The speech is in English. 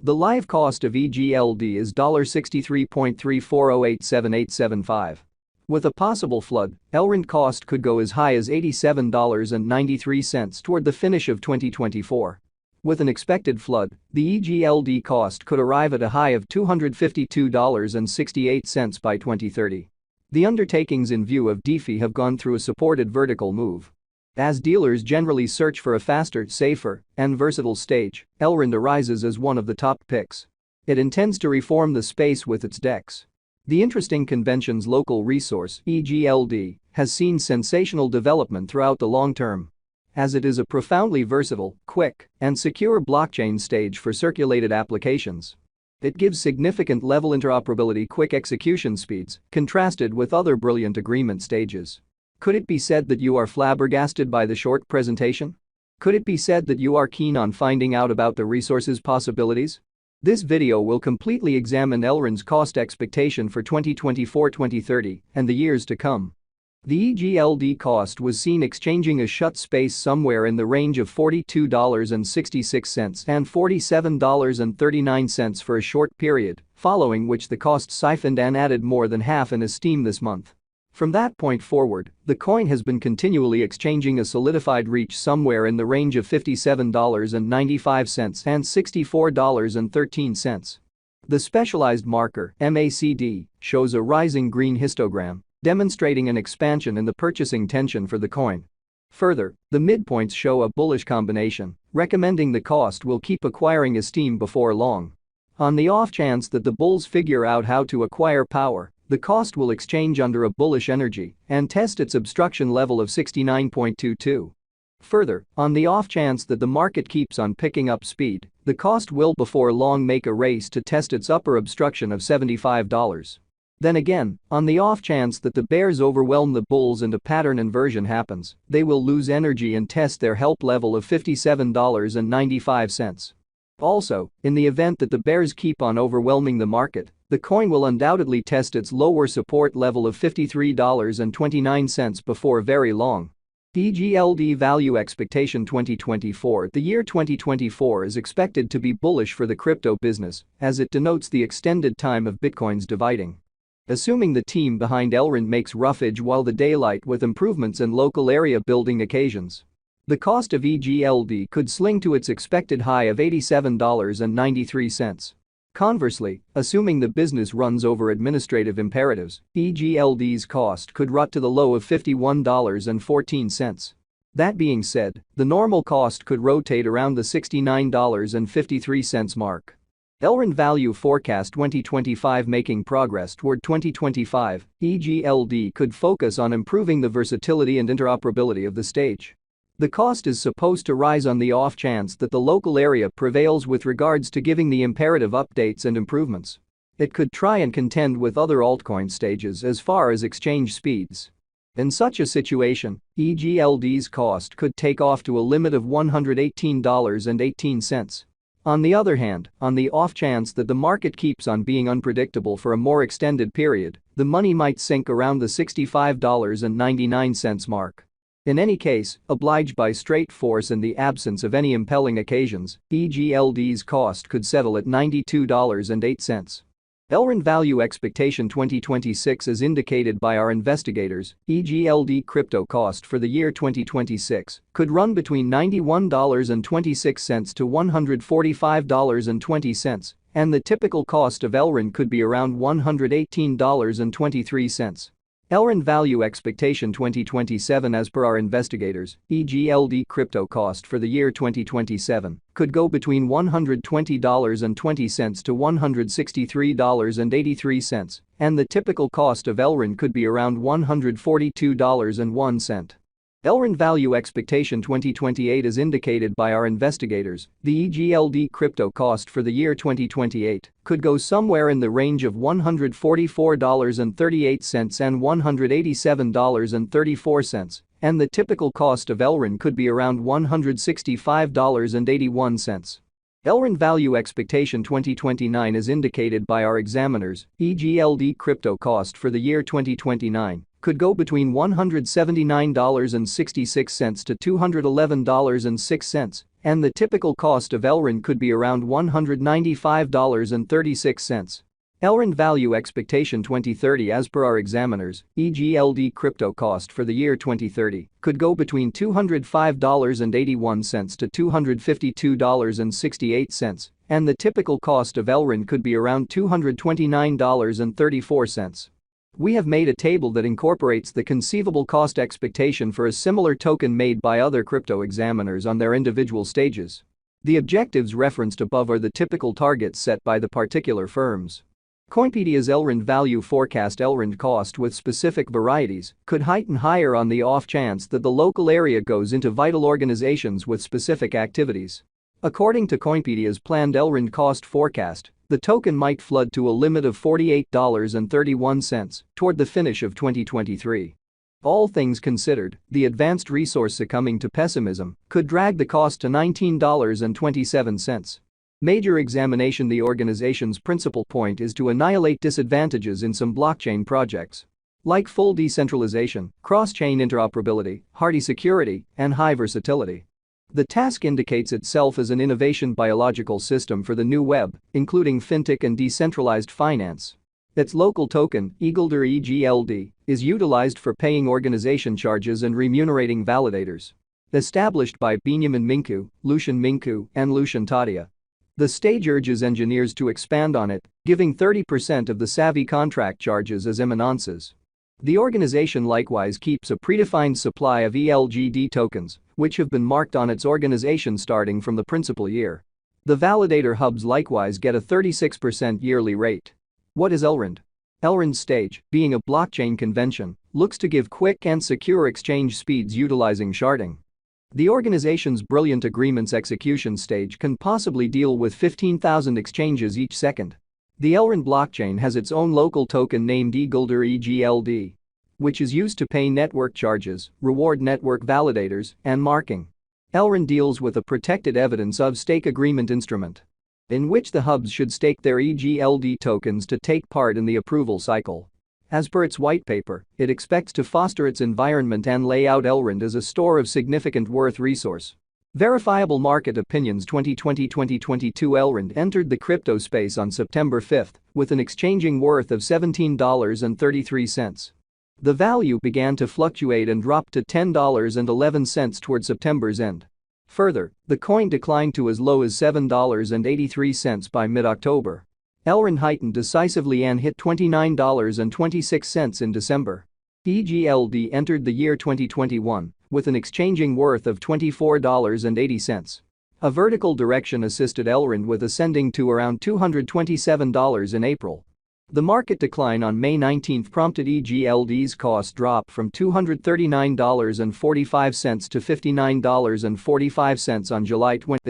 The live cost of Egld is $63.34087875. With a possible flood, Elrond cost could go as high as $87.93 toward the finish of 2024. With an expected flood, the Egld cost could arrive at a high of $252.68 by 2030. The undertakings in view of DeFi have gone through a supported vertical move. As dealers generally search for a faster, safer, and versatile stage, Elrond arises as one of the top picks. It intends to reform the space with its DEX. The interesting convention's local resource, Egld, has seen sensational development throughout the long term. As it is a profoundly versatile, quick, and secure blockchain stage for circulated applications. It gives significant level interoperability, quick execution speeds, contrasted with other brilliant agreement stages. Could it be said that you are flabbergasted by the short presentation? Could it be said that you are keen on finding out about the resource's possibilities? This video will completely examine Elrond's cost expectation for 2024-2030 and the years to come. The Egld cost was seen exchanging a shut space somewhere in the range of $42.66 and $47.39 for a short period, following which the cost siphoned and added more than half in esteem this month. From that point forward, the coin has been continually exchanging a solidified reach somewhere in the range of $57.95 and $64.13. The specialized marker, MACD, shows a rising green histogram, demonstrating an expansion in the purchasing tension for the coin. Further, the midpoints show a bullish combination, recommending the cost will keep acquiring esteem before long. On the off chance that the bulls figure out how to acquire power, the cost will exchange under a bullish energy and test its obstruction level of 69.22. Further, on the off chance that the market keeps on picking up speed, the cost will before long make a race to test its upper obstruction of $75. Then again, on the off chance that the bears overwhelm the bulls and a pattern inversion happens, they will lose energy and test their help level of $57.95. Also, in the event that the bears keep on overwhelming the market, the coin will undoubtedly test its lower support level of $53.29 before very long. Egld value expectation 2024. The year 2024 is expected to be bullish for the crypto business, as it denotes the extended time of Bitcoin's dividing. Assuming the team behind Elrond makes roughage while the daylight with improvements in local area building occasions. The cost of Egld could sling to its expected high of $87.93. Conversely, assuming the business runs over administrative imperatives, Egld's cost could rut to the low of $51.14. That being said, the normal cost could rotate around the $69.53 mark. Elrond value forecast 2025. Making progress toward 2025, Egld could focus on improving the versatility and interoperability of the stage. The cost is supposed to rise on the off chance that the local area prevails with regards to giving the imperative updates and improvements. It could try and contend with other altcoin stages as far as exchange speeds. In such a situation, Egld's cost could take off to a limit of $118.18. On the other hand, on the off chance that the market keeps on being unpredictable for a more extended period, the money might sink around the $65.99 mark. In any case, obliged by straight force in the absence of any impelling occasions, Egld's cost could settle at $92.08. Elrond value expectation 2026. As indicated by our investigators, Egld crypto cost for the year 2026 could run between $91.26 to $145.20, and the typical cost of Elrond could be around $118.23. Elrond value expectation 2027. As per our investigators, Egld crypto cost for the year 2027 could go between $120.20 to $163.83, and the typical cost of Elrond could be around $142.01. Elrond value expectation 2028. As indicated by our investigators, the Egld crypto cost for the year 2028 could go somewhere in the range of $144.38 and $187.34, and the typical cost of Elrond could be around $165.81. Elrond value expectation 2029. As indicated by our examiners, Egld crypto cost for the year 2029 could go between $179.66 to $211.06, And the typical cost of Elrond could be around $195.36. Elrond value expectation 2030 as per our examiners, Egld crypto cost for the year 2030 could go between $205.81 to $252.68, and the typical cost of Elrond could be around $229.34. We have made a table that incorporates the conceivable cost expectation for a similar token made by other crypto examiners on their individual stages. The objectives referenced above are the typical targets set by the particular firms. Coinpedia's Elrond value forecast Elrond cost with specific varieties could heighten higher on the off chance that the local area goes into vital organizations with specific activities. According to Coinpedia's planned Elrond cost forecast, the token might flood to a limit of $48.31 toward the finish of 2023. All things considered, the advanced resource succumbing to pessimism could drag the cost to $19.27. Major examination. The organization's principal point is to annihilate disadvantages in some blockchain projects, like full decentralization, cross-chain interoperability, hardy security, and high versatility. The task indicates itself as an innovation biological system for the new web, including fintech and decentralized finance. Its local token, Egld or EGLD, is utilized for paying organization charges and remunerating validators. Established by Benjamin Minku, Lucian Minku, and Lucian Tadia. The stage urges engineers to expand on it, giving 30% of the savvy contract charges as eminences. The organization likewise keeps a predefined supply of ELGD tokens, which have been marked on its organization starting from the principal year. The validator hubs likewise get a 36% yearly rate. What is Elrond? Elrond's stage, being a blockchain convention, looks to give quick and secure exchange speeds utilizing sharding. The organization's brilliant agreements execution stage can possibly deal with 15,000 exchanges each second. The Elrond blockchain has its own local token named Egld or EGLD, which is used to pay network charges, reward network validators, and marking. Elrond deals with a protected evidence of stake agreement instrument, in which the hubs should stake their EGLD tokens to take part in the approval cycle. As per its white paper, it expects to foster its environment and lay out Elrond as a store of significant worth resource. Verifiable Market Opinions 2020-2022 Elrond entered the crypto space on September 5 with an exchanging worth of $17.33. The value began to fluctuate and dropped to $10.11 toward September's end. Further, the coin declined to as low as $7.83 by mid-October. Elrond heightened decisively and hit $29.26 in December. EGLD entered the year 2021 with an exchanging worth of $24.80. A vertical direction assisted Elrond with ascending to around $227 in April. The market decline on May 19 prompted EGLD's cost drop from $239.45 to $59.45 on July 20.